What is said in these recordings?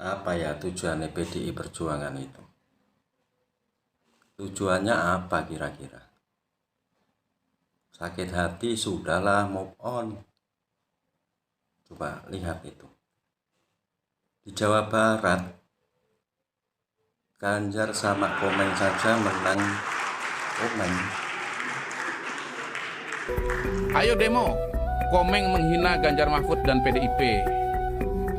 Apa ya tujuannya PDI Perjuangan itu? Tujuannya apa kira-kira? Sakit hati sudahlah, move on. Coba lihat itu. Di Jawa Barat, Ganjar sama Komeng saja menang Komeng. Ayo demo, Komeng menghina Ganjar Mahfud dan PDIP.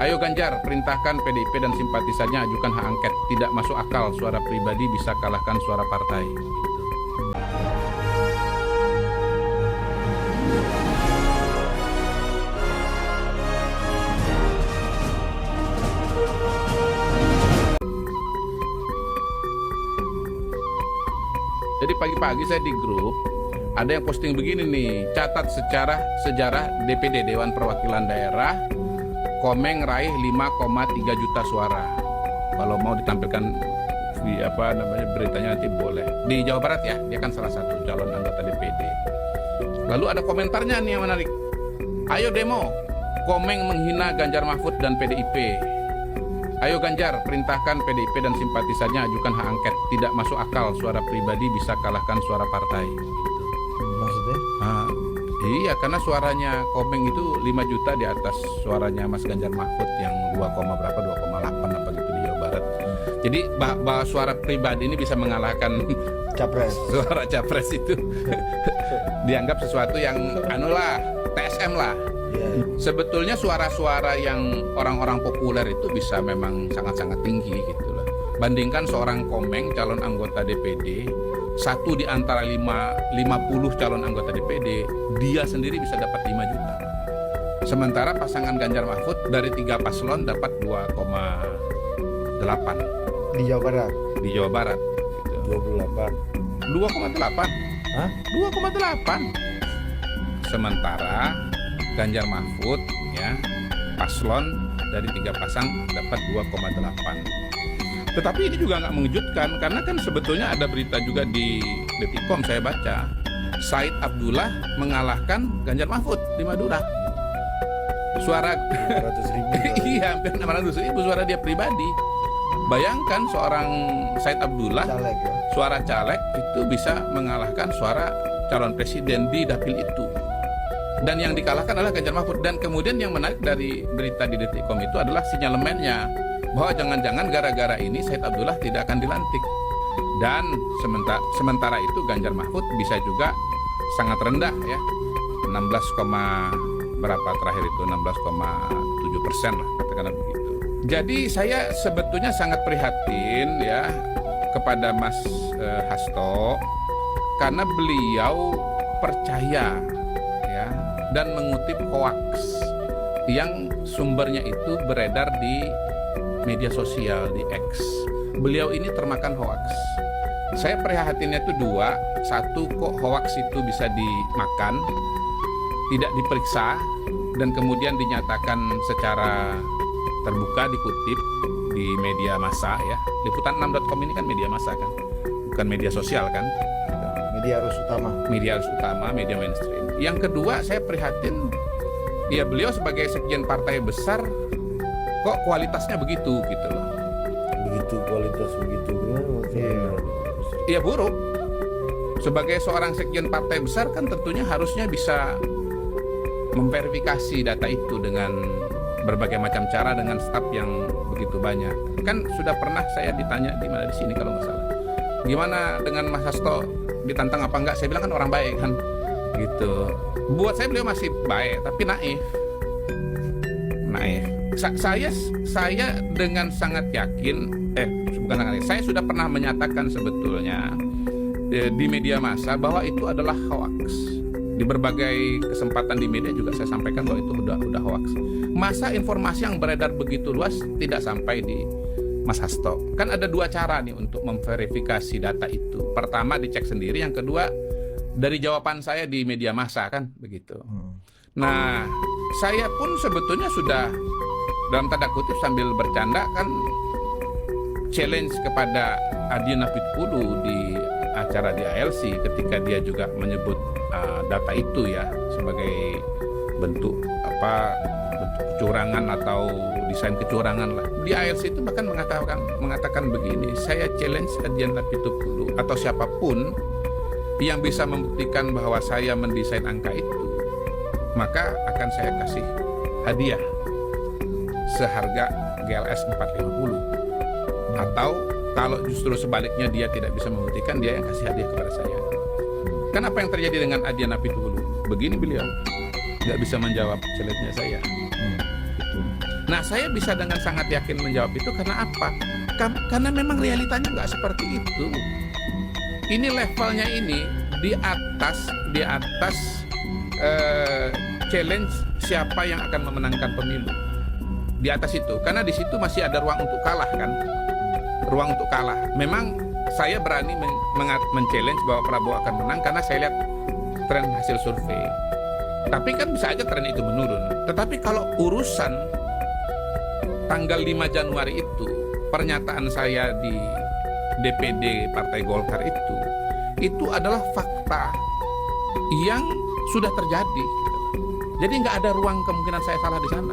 Ayo Ganjar, perintahkan PDIP dan simpatisannya ajukan hak angket. Tidak masuk akal suara pribadi bisa kalahkan suara partai. Jadi pagi-pagi saya di grup, ada yang posting begini nih, catat sejarah DPD Dewan Perwakilan Daerah, Komeng raih 5,3 juta suara. Kalau mau ditampilkan di beritanya nanti boleh. Di Jawa Barat ya, dia kan salah satu calon anggota DPD. Lalu ada komentarnya nih yang menarik. Ayo demo, Komeng menghina Ganjar Mahfud dan PDIP. Ayo Ganjar, perintahkan PDIP dan simpatisannya ajukan hak angket. Tidak masuk akal suara pribadi bisa kalahkan suara partai. Maksudnya? Iya, karena suaranya Komeng itu 5 juta di atas suaranya Mas Ganjar Mahfud yang 2,8 apa gitu di Jawa Barat. Jadi bahwa suara pribadi ini bisa mengalahkan Capres. suara capres itu dianggap sesuatu yang TSM lah. Yeah. Sebetulnya suara-suara yang orang-orang populer itu bisa memang sangat-sangat tinggi gitu loh. Bandingkan seorang Komeng calon anggota DPD, satu di antara 50 calon anggota DPD, dia sendiri bisa dapat 5 juta. Sementara pasangan Ganjar Mahfud dari 3 paslon dapat 2,8 Di Jawa Barat. di Jawa Barat. Gitu. 28. 2,8. Hah? 2,8. Sementara Ganjar Mahfud ya paslon dari 3 pasang dapat 2,8. Tetapi ini juga nggak mengejutkan karena kan sebetulnya ada berita juga di Detikcom saya baca, Said Abdullah mengalahkan Ganjar Mahfud di Madura. Suara 500.000. iya, hampir 600.000 suara dia pribadi. Bayangkan seorang Said Abdullah, Caleg ya. suara caleg itu bisa mengalahkan suara calon presiden di dapil itu. Dan yang dikalahkan adalah Ganjar Mahfud. Dan kemudian yang menarik dari berita di Detikcom itu adalah sinyalemennya, bahwa jangan-jangan gara-gara ini Said Abdullah tidak akan dilantik. Dan sementara itu Ganjar Mahfud bisa juga sangat rendah ya, 16, berapa terakhir itu 16,7% lah katakanlah begitu. Jadi saya sebetulnya sangat prihatin ya kepada Mas Hasto karena beliau percaya ya dan mengutip hoax yang sumbernya itu beredar di media sosial, di X. Beliau ini termakan hoax. Saya prihatinnya itu dua. Satu, kok hoax itu bisa dimakan, tidak diperiksa, dan kemudian dinyatakan secara terbuka, dikutip di media massa ya. Liputan6.com ini kan media massa kan, bukan media sosial kan. Media arus utama. Media arus utama, media mainstream. Yang kedua, saya prihatin ya beliau sebagai sekjen partai besar kok kualitasnya begitu gitu loh. Begitu kualitas begitu ya. Iya buruk. Sebagai seorang sekjen partai besar kan tentunya harusnya bisa memverifikasi data itu dengan berbagai macam cara dengan staf yang begitu banyak. Kan sudah pernah saya ditanya di mana di sini kalau nggak salah. Gimana dengan Mas Hasto, ditantang apa enggak? Saya bilang kan orang baik kan. Gitu. Buat saya beliau masih baik tapi naif. Saya dengan sangat yakin, bukan sangat yakin, saya sudah pernah menyatakan sebetulnya di media massa bahwa itu adalah hoax. Di berbagai kesempatan di media juga saya sampaikan bahwa itu udah hoax. Masa informasi yang beredar begitu luas tidak sampai di Mas Hasto? Kan ada dua cara nih untuk memverifikasi data itu. Pertama dicek sendiri, yang kedua dari jawaban saya di media massa kan begitu. Nah, saya pun sebetulnya sudah dalam tanda kutip sambil bercanda kan challenge kepada Adi Napitpulu di acara di ALC ketika dia juga menyebut data itu ya sebagai bentuk kecurangan atau desain kecurangan lah. Di ARC itu bahkan mengatakan begini, saya challenge Adiana Pitupulu atau siapapun yang bisa membuktikan bahwa saya mendesain angka itu, maka akan saya kasih hadiah seharga GLS 450. Atau kalau justru sebaliknya dia tidak bisa membuktikan, dia yang kasih hadiah kepada saya. Kan apa yang terjadi dengan Adiana Pitupulu? Begini beliau, nggak bisa menjawab challenge-nya saya. Gitu. Nah, saya bisa dengan sangat yakin menjawab itu karena apa? Karena memang realitanya nggak seperti itu. Ini levelnya ini di atas challenge siapa yang akan memenangkan pemilu. Di atas itu, karena di situ masih ada ruang untuk kalah kan, ruang untuk kalah. Memang saya berani men-challenge bahwa Prabowo akan menang karena saya lihat tren hasil survei. Tapi kan bisa aja tren itu menurun. Tetapi kalau urusan tanggal 5 Januari itu, pernyataan saya di DPD Partai Golkar itu adalah fakta yang sudah terjadi. Jadi nggak ada ruang kemungkinan saya salah di sana.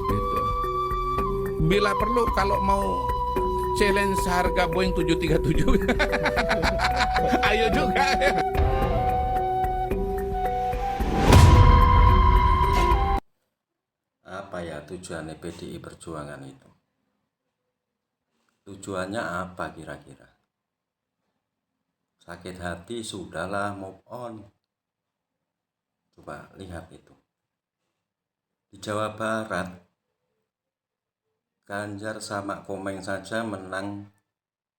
Gitu. Bila perlu kalau mau challenge harga Boeing 737, ayo juga. Apa ya tujuannya PDI Perjuangan itu? Tujuannya apa kira-kira? Sakit hati sudahlah, move on. Coba lihat itu. Di Jawa Barat, Ganjar sama Komeng saja menang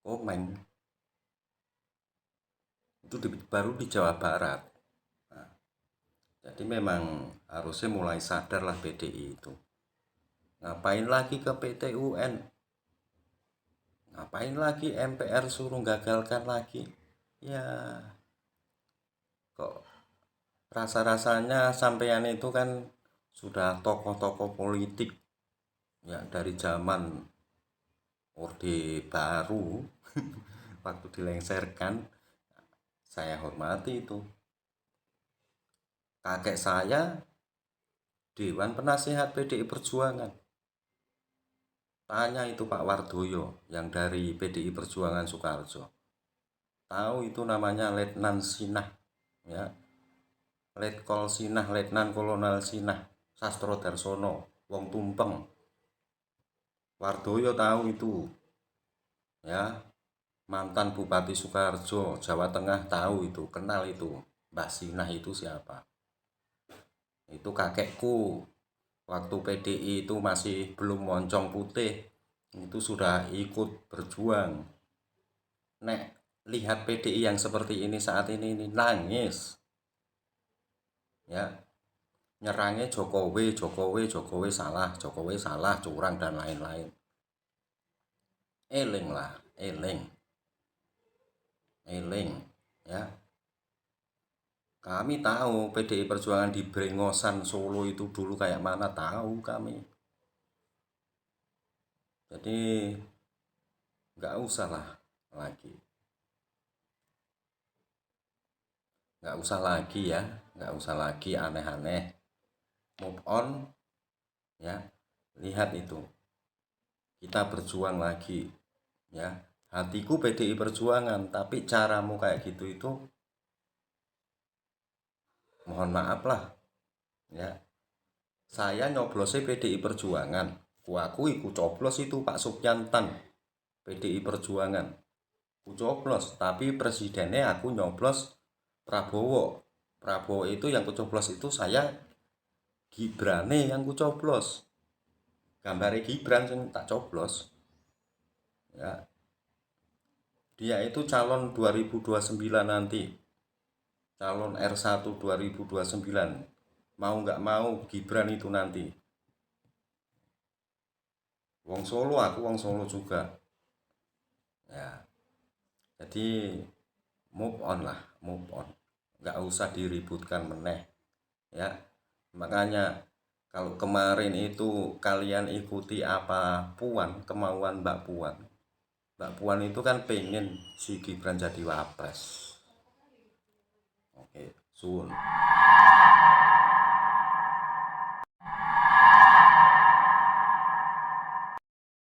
Komeng. Itu baru di Jawa Barat. Nah, jadi memang harusnya mulai sadarlah PDI itu. Ngapain lagi ke PT UN? Ngapain lagi MPR suruh gagalkan lagi? Ya, kok rasa-rasanya sampean itu kan sudah tokoh-tokoh politik ya dari zaman Orde Baru waktu dilengsarkan. Saya hormati itu. Kakek saya Dewan Penasihat PDI Perjuangan. Tanya itu Pak Wardoyo yang dari PDI Perjuangan Sukarjo. Tahu itu namanya Letnan Sinah ya. Letkol Sinah, Letnan Kolonel Sinah, Sastro Darsono, Wong Tumpeng. Wardoyo tahu itu. Ya. Mantan Bupati Sukarjo, Jawa Tengah tahu itu, kenal itu. Mbah Sinah itu siapa? Itu kakekku. Waktu PDI itu masih belum moncong putih, itu sudah ikut berjuang. Nek lihat PDI yang seperti ini saat ini nangis. Ya, nyerangnya Jokowi salah, curang dan lain-lain. Eling lah, eling ya. Kami tahu PDI Perjuangan di Brengosan Solo itu dulu kayak mana, tahu kami. Jadi nggak usah lagi ya, nggak usah lagi aneh-aneh. Move on ya. Lihat itu, kita berjuang lagi ya. Hatiku PDI Perjuangan, tapi caramu kayak gitu itu mohon maaf lah ya. Saya nyoblosnya PDI Perjuangan, aku ikut coblos itu Pak Supiantan PDI Perjuangan, aku coblos, tapi presidennya aku nyoblos Prabowo itu yang kucoblos itu saya Gibrane yang kucoblos, gambarnya Gibran yang tak coblos ya. Dia itu calon 2029 nanti, calon R1 2029. Mau nggak mau Gibran itu nanti. Wong Solo, aku wong Solo juga ya. Jadi move on lah, move on. Nggak usah diributkan meneh ya. Makanya kalau kemarin itu kalian ikuti apa kemauan Mbak Puan itu kan pengen si Gibran jadi wapres. Oke, sun.